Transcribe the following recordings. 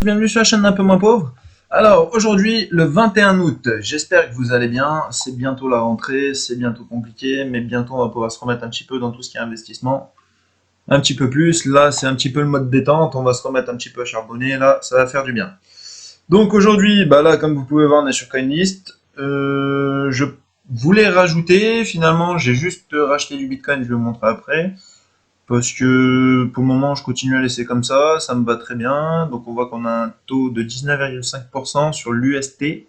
Bienvenue sur la chaîne d'un peu moins pauvre. Alors aujourd'hui, le 21 août, j'espère que vous allez bien. C'est bientôt la rentrée, c'est bientôt compliqué, mais bientôt on va pouvoir se remettre un petit peu dans tout ce qui est investissement. Un petit peu plus, là c'est un petit peu le mode détente, on va se remettre un petit peu à charbonner, là ça va faire du bien. Donc aujourd'hui, bah là comme vous pouvez voir, on est sur CoinList. Je voulais rajouter, finalement j'ai juste racheté du Bitcoin, je vais vous montrer après. Parce que pour le moment, je continue à laisser comme ça me va très bien. Donc on voit qu'on a un taux de 19,5% sur l'UST.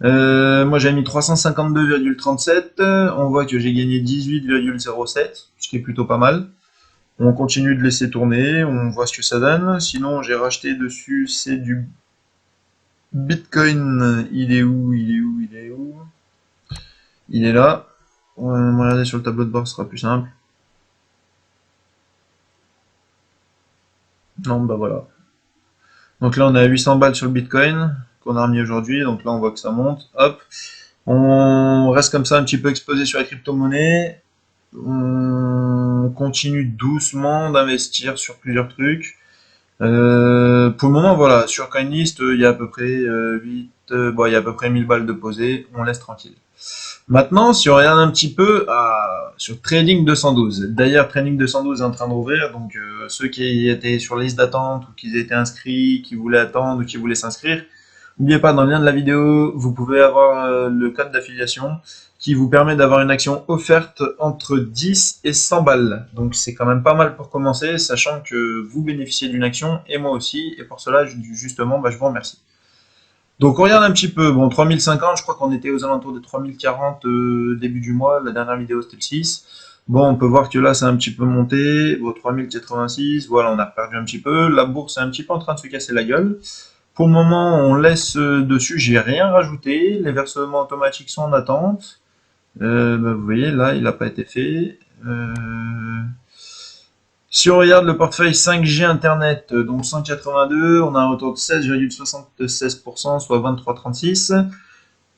Moi j'ai mis 352,37. On voit que j'ai gagné 18,07, ce qui est plutôt pas mal. On continue de laisser tourner, on voit ce que ça donne. Sinon j'ai racheté dessus, c'est du Bitcoin. Il est où? Il est où? Il est où? Il est là. On va regarder sur le tableau de bord, ce sera plus simple. Non, bah voilà. Donc là, on a 800 balles sur le Bitcoin qu'on a remis aujourd'hui. Donc là, on voit que ça monte. Hop. On reste comme ça un petit peu exposé sur la crypto-monnaie. On continue doucement d'investir sur plusieurs trucs. Pour le moment, voilà, sur CoinList, il y a à peu près 8, il y a à peu près 1000 balles de posées. On laisse tranquille. Maintenant, si on regarde un petit peu sur Trading 212, d'ailleurs Trading 212 est en train d'ouvrir, donc ceux qui étaient sur la liste d'attente ou qui étaient inscrits, qui voulaient attendre ou qui voulaient s'inscrire, n'oubliez pas, dans le lien de la vidéo, vous pouvez avoir le code d'affiliation qui vous permet d'avoir une action offerte entre 10 et 100 balles. Donc c'est quand même pas mal pour commencer, sachant que vous bénéficiez d'une action et moi aussi, et pour cela, justement, je vous remercie. Donc on regarde un petit peu, bon 3050, je crois qu'on était aux alentours des 3040 début du mois, la dernière vidéo c'était le 6. Bon, on peut voir que là c'est un petit peu monté, bon 3086, voilà, on a perdu un petit peu, la bourse est un petit peu en train de se casser la gueule. Pour le moment, on laisse dessus, j'ai rien rajouté, les versements automatiques sont en attente. Vous voyez, là il n'a pas été fait. Si on regarde le portefeuille 5G Internet, donc 182, on a un retour de 16,76%, soit 23,36.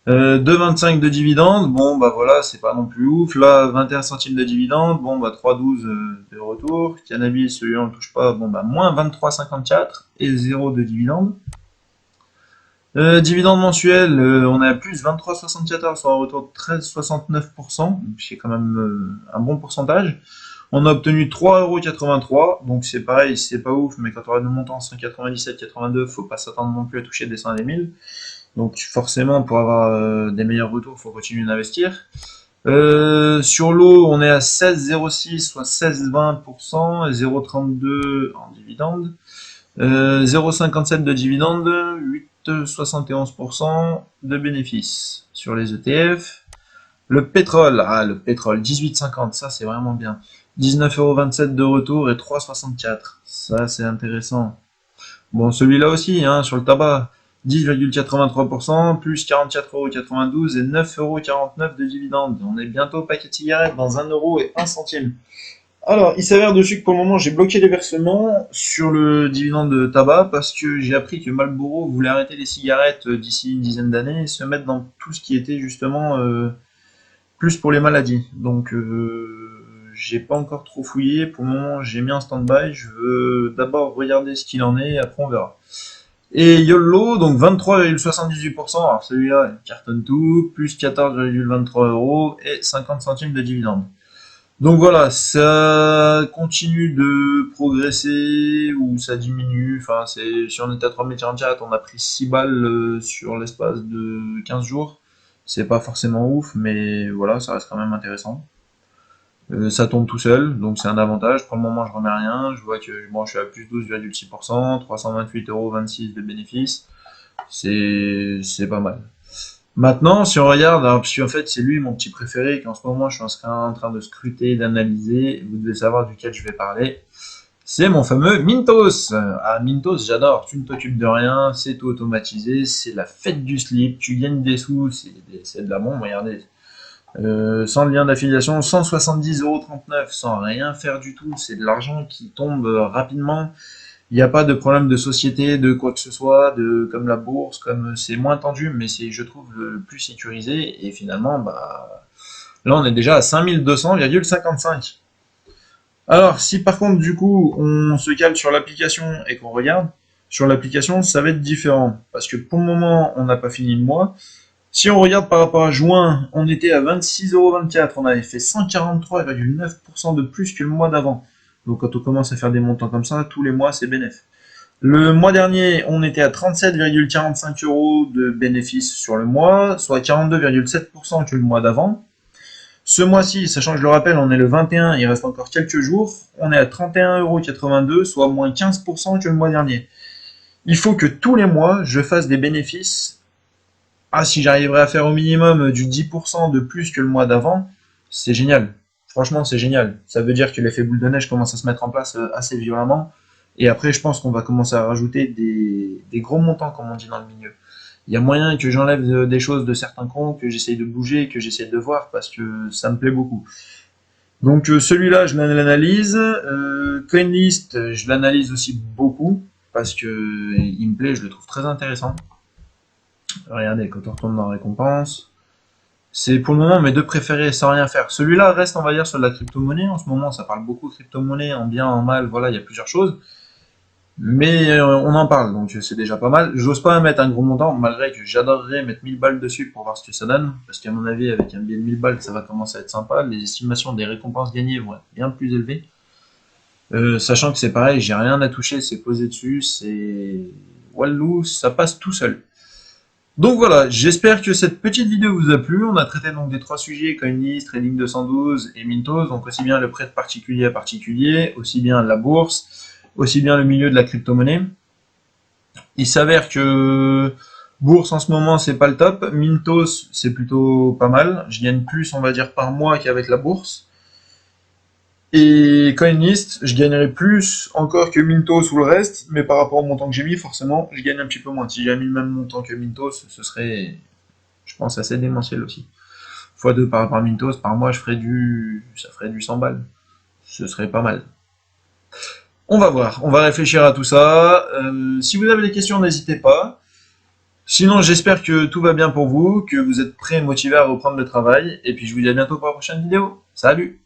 2,25 de dividendes, bon bah voilà, c'est pas non plus ouf. Là, 21 centimes de dividendes, bon bah 3,12 de retour. Cannabis, celui-là on le touche pas, bon bah moins 23,54 et 0 de dividendes. Dividende mensuel, on est à plus 23,74, soit un retour de 13,69%, c'est quand même un bon pourcentage. On a obtenu 3,83 €, donc c'est pareil, c'est pas ouf, mais quand on aura le montant 197,82, faut pas s'attendre non plus à toucher des 100 des 1000. Donc forcément, pour avoir des meilleurs retours, faut continuer d'investir. Sur l'eau, on est à 16,06, soit 16,20%, et 0,32 en dividende. 0,57 de dividende, 8,71% de bénéfices sur les ETF. Le pétrole, le pétrole, 18,50, ça c'est vraiment bien. 19,27 € de retour et 3,64. Ça c'est intéressant. Bon, celui-là aussi, hein, sur le tabac, 10,83%, plus 44,92 € et 9,49 € de dividendes. On est bientôt au paquet de cigarettes dans 1 € et 1 centime. Alors, il s'avère dessus que pour le moment, j'ai bloqué les versements sur le dividende de tabac parce que j'ai appris que Marlboro voulait arrêter les cigarettes d'ici une dizaine d'années et se mettre dans tout ce qui était justement plus pour les maladies. Donc, j'ai pas encore trop fouillé. Pour le moment, j'ai mis en stand-by. Je veux d'abord regarder ce qu'il en est et après on verra. Et YOLO, donc 23,78%. Alors celui-là, il cartonne tout. Plus 14,23 € et 50 centimes de dividende. Donc voilà, ça continue de progresser ou ça diminue. Enfin, si on était à 3044, on a pris 6 balles sur l'espace de 15 jours. C'est pas forcément ouf, mais voilà, ça reste quand même intéressant. Ça tombe tout seul, donc c'est un avantage. Pour le moment, je remets rien. Je vois que bon, je suis à plus 12,6%, 328,26 € de bénéfices. C'est pas mal. Maintenant, si on regarde, alors, parce qu'en fait, c'est lui mon petit préféré, qu'en ce moment, je suis en train de scruter, d'analyser. Vous devez savoir duquel je vais parler. C'est mon fameux Mintos. Ah, Mintos, j'adore. Tu ne t'occupes de rien, c'est tout automatisé, c'est la fête du slip. Tu gagnes des sous, c'est de la bombe. Regardez, sans lien d'affiliation, 170,39 € sans rien faire du tout. C'est de l'argent qui tombe rapidement. Il n'y a pas de problème de société, de quoi que ce soit, comme la bourse, comme c'est moins tendu, mais c'est, je trouve, le plus sécurisé. Et finalement, là, on est déjà à 5200,55. Alors, si par contre, du coup, on se cale sur l'application et qu'on regarde, sur l'application, ça va être différent. Parce que pour le moment, on n'a pas fini le mois. Si on regarde par rapport à juin, on était à 26,24 €, on avait fait 143,9% de plus que le mois d'avant. Donc quand on commence à faire des montants comme ça, tous les mois, c'est bénéf. Le mois dernier, on était à 37,45 € de bénéfices sur le mois, soit 42,7% que le mois d'avant. Ce mois-ci, sachant que je le rappelle, on est le 21, il reste encore quelques jours, on est à 31,82 €, soit moins 15% que le mois dernier. Il faut que tous les mois, je fasse des bénéfices. Ah, si j'arriverais à faire au minimum du 10% de plus que le mois d'avant, c'est génial. Franchement, c'est génial. Ça veut dire que l'effet boule de neige commence à se mettre en place assez violemment. Et après, je pense qu'on va commencer à rajouter des gros montants, comme on dit dans le milieu. Il y a moyen que j'enlève des choses de certains comptes, que j'essaye de bouger, que j'essaye de voir, parce que ça me plaît beaucoup. Donc celui-là, je l'analyse. CoinList, je l'analyse aussi beaucoup, parce que il me plaît, je le trouve très intéressant. Regardez, quand on retourne dans récompense, c'est pour le moment mes deux préférés sans rien faire. Celui-là reste, on va dire, sur de la crypto-monnaie. En ce moment, ça parle beaucoup de crypto-monnaie, en bien, en mal, voilà, il y a plusieurs choses. Mais on en parle, donc c'est déjà pas mal. J'ose pas mettre un gros montant, malgré que j'adorerais mettre 1000 balles dessus pour voir ce que ça donne. Parce qu'à mon avis, avec un billet de 1000 balles, ça va commencer à être sympa. Les estimations des récompenses gagnées vont être bien plus élevées. Sachant que c'est pareil, j'ai rien à toucher, c'est posé dessus, c'est... Wallou, ça passe tout seul. Donc voilà, j'espère que cette petite vidéo vous a plu. On a traité donc des trois sujets, CoinList, Trading 212 et Mintos, donc aussi bien le prêt de particulier à particulier, aussi bien la bourse, aussi bien le milieu de la crypto-monnaie. Il s'avère que bourse en ce moment c'est pas le top, Mintos c'est plutôt pas mal, je gagne plus on va dire par mois qu'avec la bourse. Et CoinList, je gagnerais plus encore que Mintos ou le reste, mais par rapport au montant que j'ai mis, forcément, je gagne un petit peu moins. Si j'avais mis le même montant que Mintos, ce serait, je pense, assez démentiel aussi. x2 par rapport à Mintos, par mois, ça ferait du 100 balles. Ce serait pas mal. On va voir, on va réfléchir à tout ça. Si vous avez des questions, n'hésitez pas. Sinon, j'espère que tout va bien pour vous, que vous êtes prêts et motivés à reprendre le travail. Et puis, je vous dis à bientôt pour la prochaine vidéo. Salut!